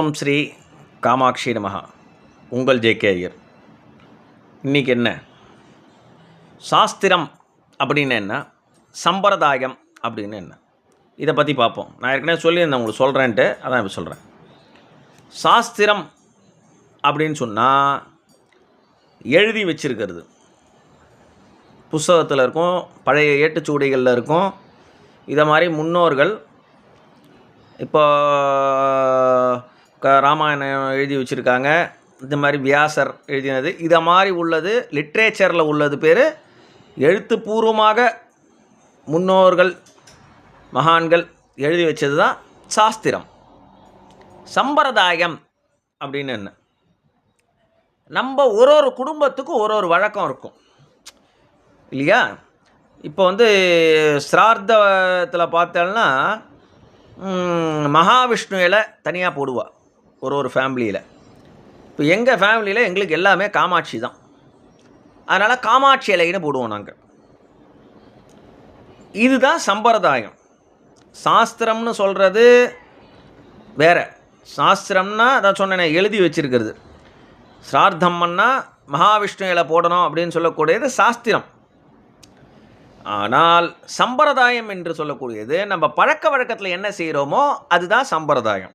ஓம் ஸ்ரீ காமாட்சி நமஹ. உங்கள் ஜே.கே. ஐயர். இன்றைக்கி என்ன சாஸ்திரம் அப்படின்னு என்ன, சம்பிரதாயம் அப்படின்னு என்ன, இதை பற்றி பார்ப்போம். நான் ஏற்கனவே சொல்லியிருந்தேன் உங்களுக்கு சொல்கிறேன்ட்டு, அதான் இப்போ சொல்கிறேன். சாஸ்திரம் அப்படின்னு சொன்னால் எழுதி வச்சிருக்கிறது, புஸ்தகத்தில் இருக்கும், பழைய ஏட்டுச்சுவடிகளில் இருக்கும். இதை மாதிரி முன்னோர்கள் இப்போ ராமாயணம் எழுதி வச்சுருக்காங்க, இந்த மாதிரி வியாசர் எழுதினது, இதை மாதிரி உள்ளது லிட்ரேச்சரில் உள்ளது பேர் எழுத்துப்பூர்வமாக முன்னோர்கள் மகான்கள் எழுதி வச்சது தான் சாஸ்திரம். சம்பிரதாயம் அப்படின்னு என்ன, நம்ம ஒரு குடும்பத்துக்கும் ஒரு வழக்கம் இருக்கும் இல்லையா? இப்போ ஸ்ரார்த்தத்தில் பார்த்தோம்னா மகாவிஷ்ணு இலை தனியாக போடுவா ஒரு ஃபேமிலியில். இப்போ எங்கள் ஃபேமிலியில் எங்களுக்கு எல்லாமே காமாட்சி தான், அதனால் காமாட்சி இலைன்னு போடுவோம் நாங்கள். இதுதான் சம்பிரதாயம். சாஸ்திரம்னு சொல்கிறது வேறு. சாஸ்திரம்னா அதான் சொன்னேனே, எழுதி வச்சிருக்கிறது. ஸ்ரார்த்தம்னா மகாவிஷ்ணு இலை போடணும் அப்படின்னு சொல்லக்கூடியது சாஸ்திரம். ஆனால் சம்பிரதாயம் என்று சொல்லக்கூடியது நம்ம பழக்க வழக்கத்தில் என்ன செய்கிறோமோ அதுதான் சம்பிரதாயம்.